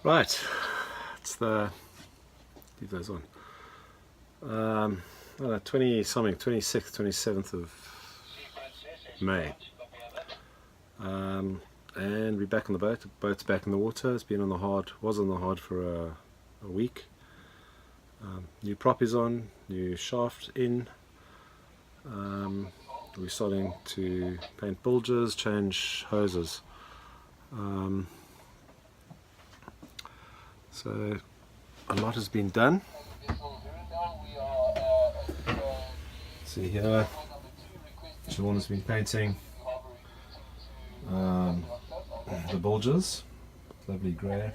Right, it's leave those on. I don't know, 20 something, 26th, 27th of May. And we're back on the boat. The boat's back in the water. It's been on the hard, was on the hard for a week. New prop is on, new shaft in. We're starting to paint bilges, change hoses. So a lot has been done. See here, Siobhan has been painting the bilges, lovely grey.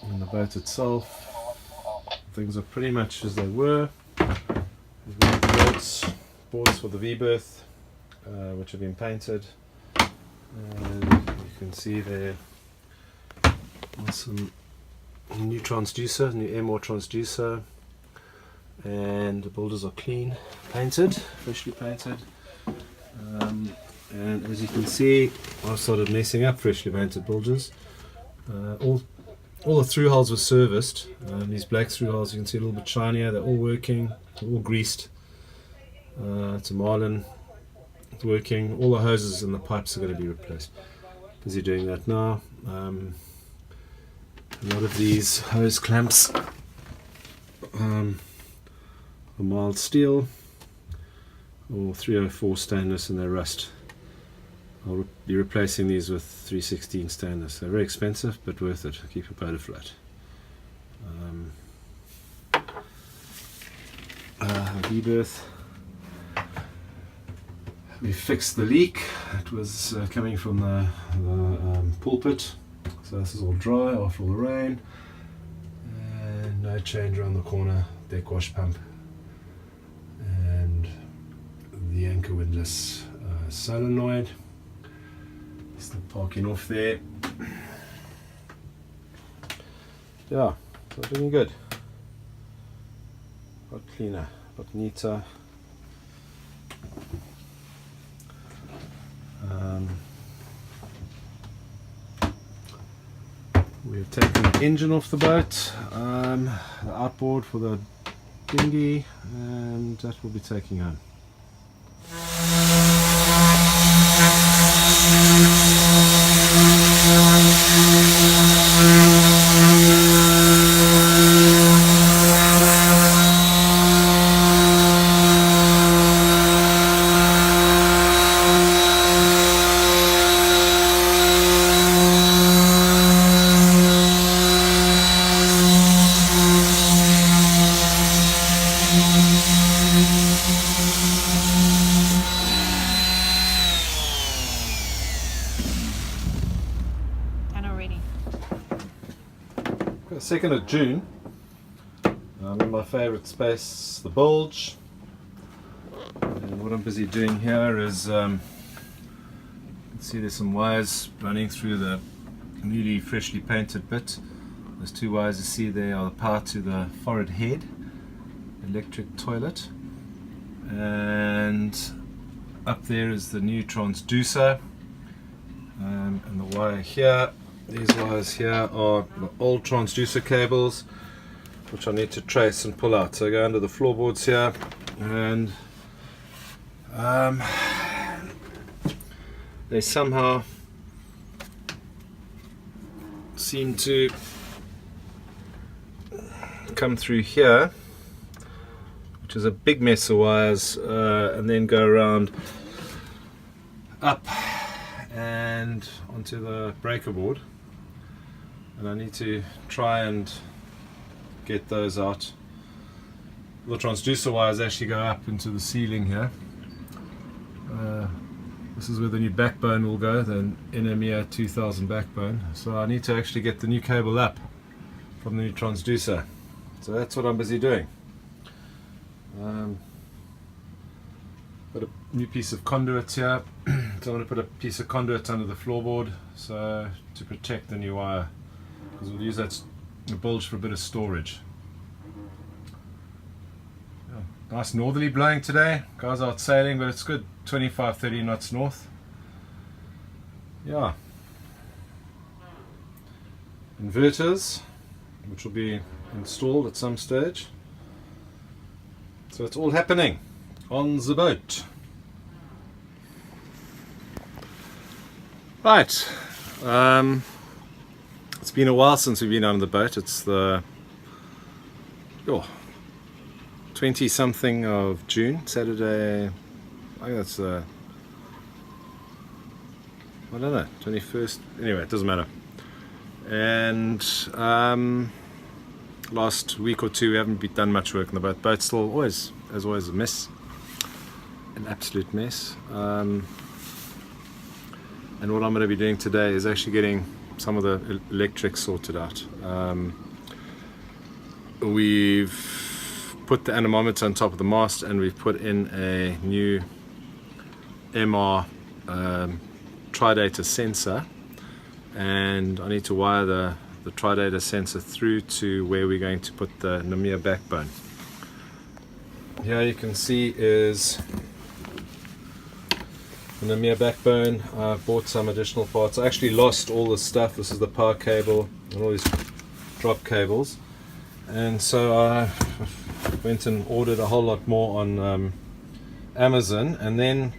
And the boat itself, things are pretty much as they were. We've got the boards for the v-berth, which have been painted, and you can see there some new transducer, new air transducer, and the bilges are clean, painted, freshly painted. And as you can see, I've started messing up freshly painted bilges. All the through holes were serviced. These black through holes, you can see a little bit shinier. They're all working, they're all greased. It's a marlin, it's working. All the hoses and the pipes are going to be replaced. Busy doing that now. A lot of these hose clamps are mild steel or 304 stainless, and they rust. I'll be replacing these with 316 stainless. They're very expensive, but worth it. Keep your boat afloat. V-berth. We fixed the leak. It was coming from the pulpit. So this is all dry after all the rain. And no change around the corner. Deck wash pump. And the anchor windlass solenoid. Still parking off there. Yeah, so doing good. Got cleaner, got neater. We've taken the engine off the boat, the outboard for the dinghy, and that will be taking home. The 2nd of June. I'm in my favourite space, the bulge. And what I'm busy doing here is, you can see there's some wires running through the newly freshly painted bit. Those two wires you see there are the power to the forward head, electric toilet. And up there is the new transducer. And the wire here. These wires here are the old transducer cables, which I need to trace and pull out. So I go under the floorboards here, and they somehow seem to come through here, which is a big mess of wires, and then go around up and onto the breaker board. And I need to try and get those out. The transducer wires actually go up into the ceiling here. This is where the new backbone will go, the NMEA 2000 backbone. So I need to actually get the new cable up from the new transducer. So that's what I'm busy doing. Got a new piece of conduit here. So I'm going to put a piece of conduit under the floorboard, so to protect the new wire, because we'll use that bulge for a bit of storage. Yeah, nice northerly blowing today. Guys out sailing, but it's good. 25-30 knots north. yeah, inverters, which will be installed at some stage. So it's all happening on the boat. Right, it's been a while since we've been on the boat. It's the 20 something of June, Saturday. I think that's I don't know, 21st. Anyway, it doesn't matter. And last week or two we haven't done much work on the boat. Boat's still always, as always, a mess, an absolute mess. And what I'm going to be doing today is actually getting some of the electrics sorted out. We've put the anemometer on top of the mast, and we've put in a new MR tridata sensor, and I need to wire the tridata sensor through to where we're going to put the Namia backbone. Here you can see is the Namia backbone. I bought some additional parts. I actually lost all the stuff. This is the power cable and all these drop cables, and so I went and ordered a whole lot more on Amazon, and then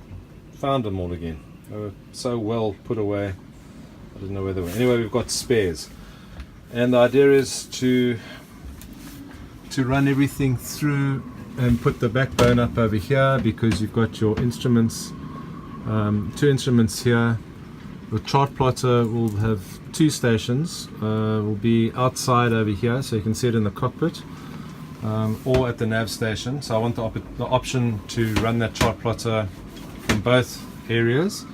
found them all again. They were so well put away, I didn't know where they were. Anyway, we've got spares, and the idea is to run everything through and put the backbone up over here, because you've got your instruments, 2 instruments here. The chart plotter will have 2 stations, will be outside over here, so you can see it in the cockpit, or at the nav station. So I want the option to run that chart plotter from both areas.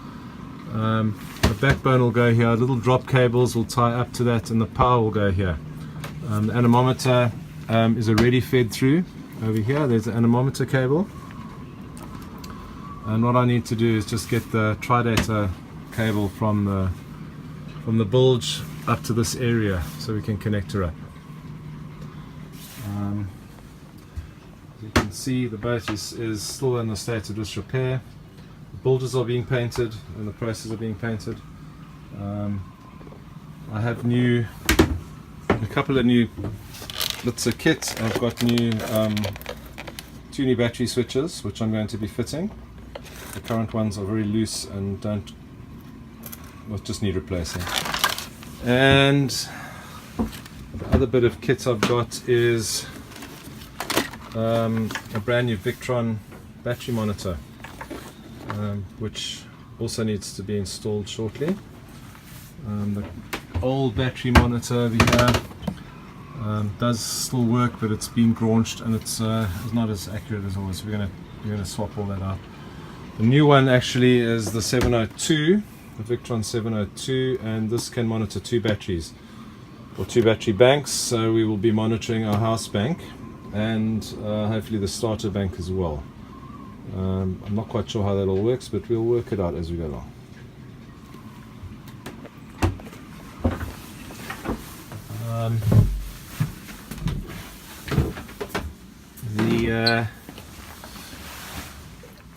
The backbone will go here, little drop cables will tie up to that, and the power will go here. The anemometer is already fed through over here. There's the anemometer cable, and what I need to do is just get the tridata cable from the bilge up to this area so we can connect her up. As you can see, the boat is still in a state of disrepair. The bilges are being painted, in the process of being painted. I have a couple of new bits of kit. I've got 2 new battery switches, which I'm going to be fitting. The current ones are very loose and just need replacing. And the other bit of kit I've got is a brand new Victron battery monitor, which also needs to be installed shortly. The old battery monitor over here does still work, but it's been graunched and it's not as accurate as always. We're gonna swap all that out. The new one actually is the 702, the Victron 702, and this can monitor 2 batteries or 2 battery banks. So we will be monitoring our house bank and hopefully the starter bank as well. I'm not quite sure how that all works, but we'll work it out as we go along.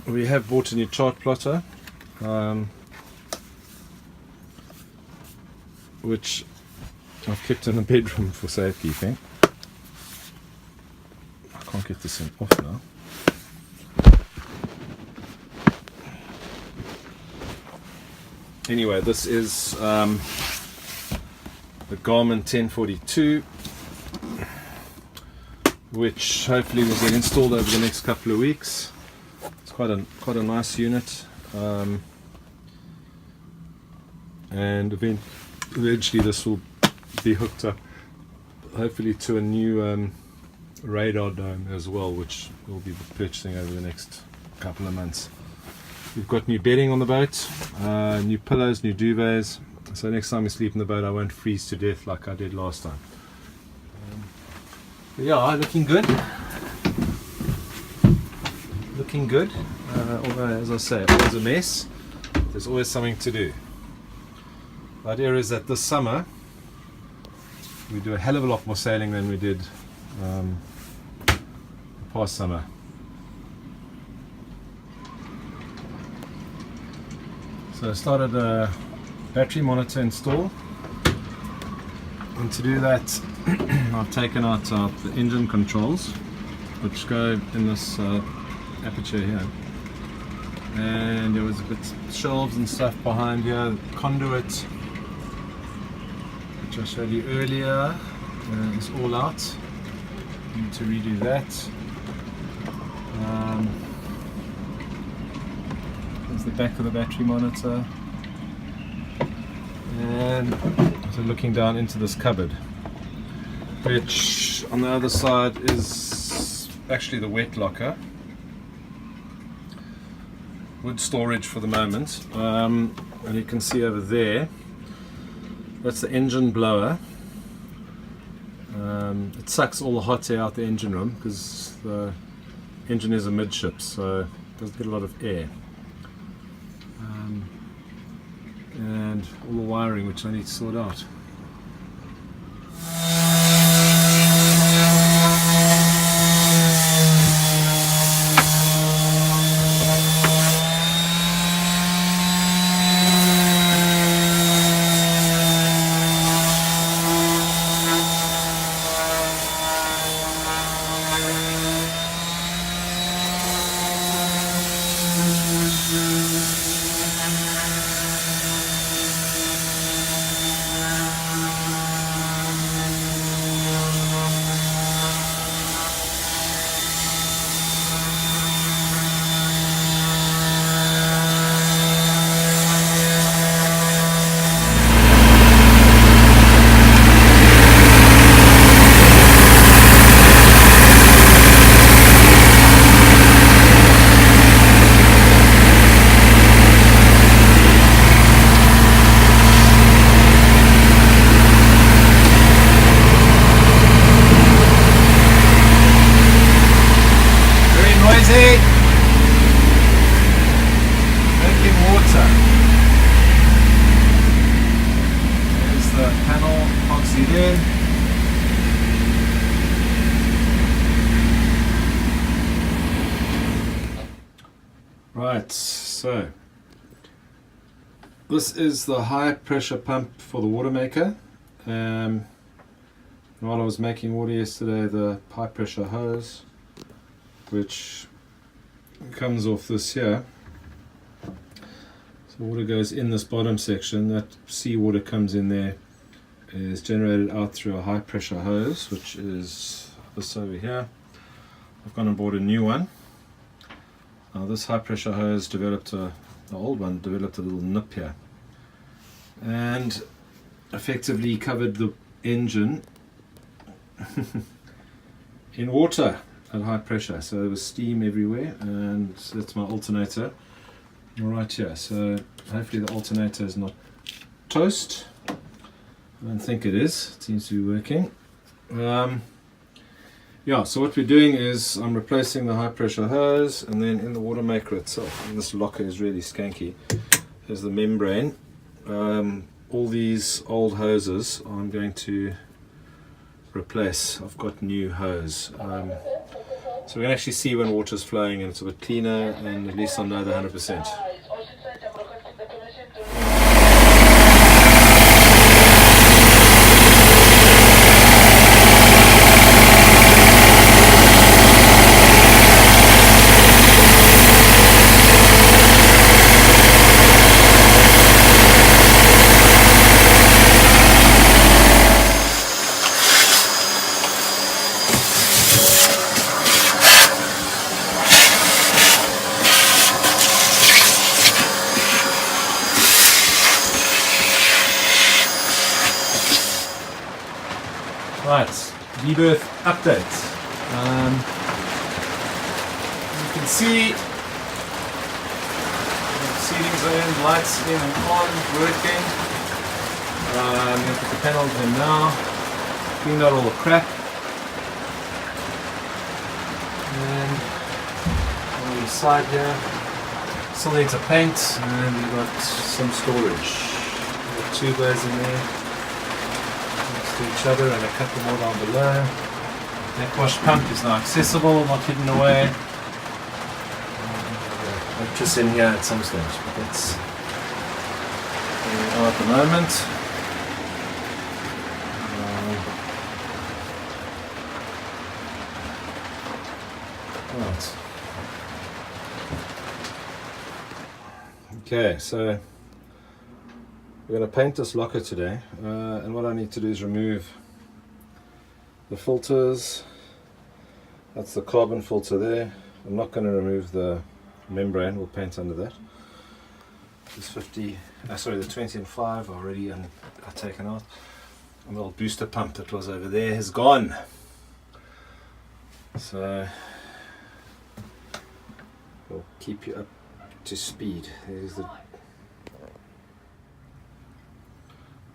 We have bought a new chart plotter, which I've kept in the bedroom for safekeeping. I can't get this thing off now. Anyway, this is the Garmin 1042, which hopefully will get installed over the next couple of weeks. It's quite a nice unit, and eventually this will be hooked up, hopefully, to a new radar dome as well, which we'll be purchasing over the next couple of months. We've got new bedding on the boat, new pillows, new duvets, so next time we sleep in the boat I won't freeze to death like I did last time. Yeah, looking good. Looking good, although as I say, always a mess. There's always something to do. The idea is that this summer we do a hell of a lot more sailing than we did the past summer. So I started battery monitor install. And to do that, I've taken out the engine controls, which go in this aperture here. And there was a bit shelves and stuff behind here, conduit, which I showed you earlier, is all out. Need to redo that. There's the back of the battery monitor. And so looking down into this cupboard, which on the other side is actually the wet locker. Wood storage for the moment. And you can see over there, that's the engine blower. It sucks all the hot air out the engine room because the engine is a midship, so it doesn't get a lot of air. And all the wiring which I need to sort out. Drinking water. There's the panel epoxied in. Right, so this is the high pressure pump for the Watermaker. While I was making water yesterday, the high pressure hose, which comes off this here. So water goes in this bottom section. That seawater comes in there, is generated out through a high pressure hose, which is this over here. I've gone and bought a new one. This high pressure hose developed the old one developed a little nip here, and effectively covered the engine in water at high pressure, so there was steam everywhere, and that's my alternator right here. So hopefully the alternator is not toast. I don't think it is. It seems to be working. Yeah, so what we're doing is I'm replacing the high pressure hose, and then in the Watermaker itself, and this locker is really skanky, there's the membrane. All these old hoses I'm going to replace. I've got new hose. So we can actually see when water's flowing and it's a bit cleaner, and at least I know the 100%. Right, v-berth update. You can see the seatings are in, lights in and on, working. I'm going to put the panels in now, cleaned out all the crap. And on the side here, still needs a paint, and we've got some storage. We've got two bays in there to each other, and I cut them all down below. Neck wash pump is now accessible, not hidden away. I'll just in here at some stage, but that's at the moment. Right. Okay, so we're going to paint this locker today, and what I need to do is remove the filters. That's the carbon filter there. I'm not going to remove the membrane, we'll paint under that. This the 20 and 5 already are taken out. And the little booster pump that was over there is gone. So we'll keep you up to speed. There's the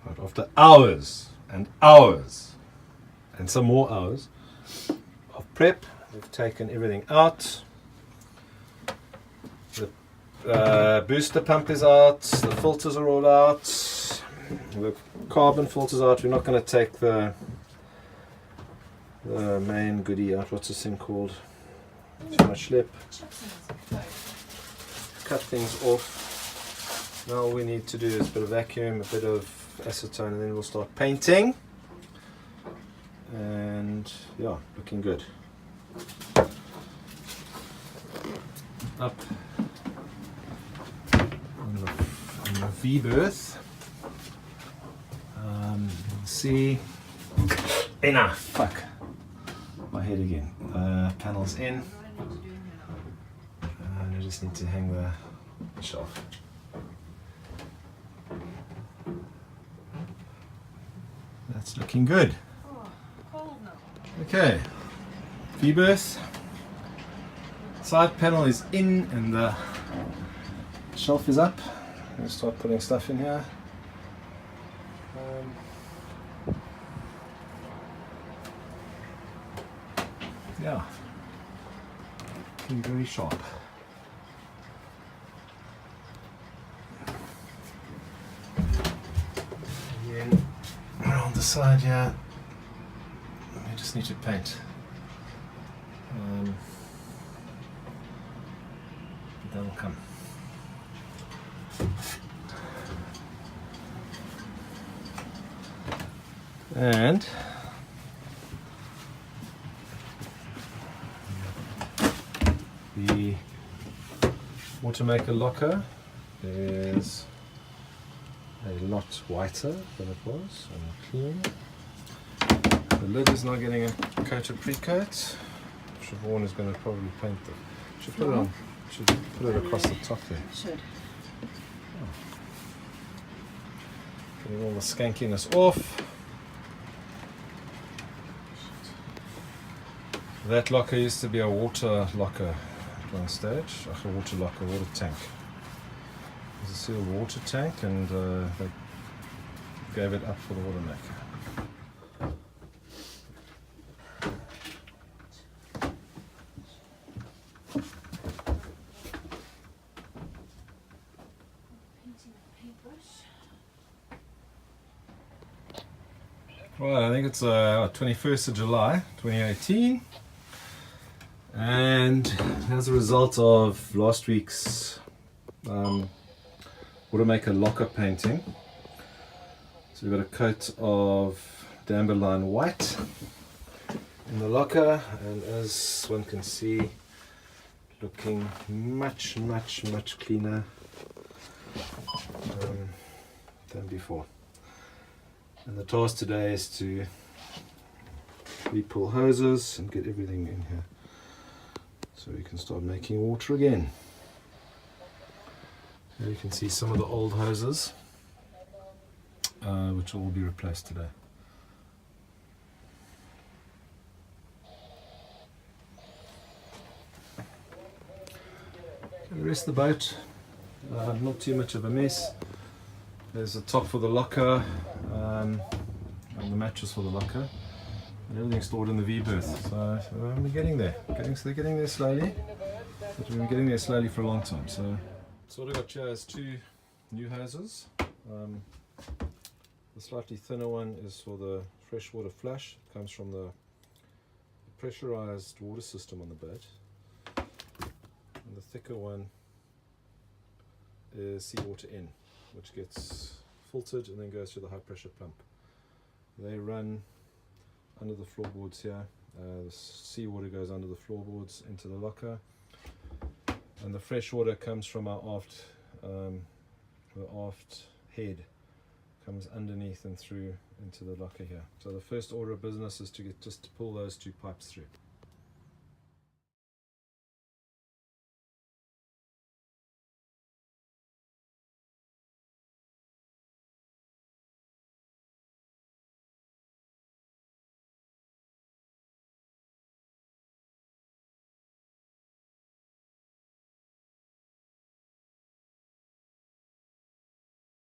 right, after hours and hours and some more hours of prep, we've taken everything out. The booster pump is out, the filters are all out, the carbon filters out. We're not going to take the main goodie out. What's this thing called? Too much schlep. Cut things off. Now all we need to do is a bit of vacuum, a bit of acetone, and then we'll start painting. And yeah, looking good. Up on the v-berth. See, enough. Fuck my head again. Panels in, and I just need to hang the shelf. That's looking good. Okay, v-berth. Side panel is in and the shelf is up. I'm going to start putting stuff in here. Yeah, looking very sharp. And then around the side here, I just need to paint. That'll come. And the Watermaker locker is a lot whiter than it was and clean. The lid is now getting a coat of pre-coat. Siobhan is going to probably paint them. Should put it on. Should put it across the top there. Should. Oh. Getting all the skankiness off. That locker used to be a water locker at one stage, like a water locker, water tank. It was a sealed water tank, and they gave it up for the Watermaker. Right, I think it's 21st of July 2018, and as a result of last week's Watermaker locker painting, so we've got a coat of Dandelion white in the locker, and as one can see, looking much cleaner than before. And the task today is to re-pull hoses and get everything in here so we can start making water again. Here you can see some of the old hoses which will all be replaced today. The rest of the boat, not too much of a mess. There's a top for the locker, and the mattress for the locker, and everything's stored in the v-berth. So we're getting there. They're getting there slowly, but we've been getting there slowly for a long time. So what I've got here is two new hoses. The slightly thinner one is for the freshwater flush. It comes from the pressurized water system on the boat, and the thicker one is seawater in, which gets filtered and then goes through the high pressure pump. They run under the floorboards here. The seawater goes under the floorboards into the locker, and the fresh water comes from our the aft head, comes underneath and through into the locker here. So the first order of business is to just to pull those two pipes through.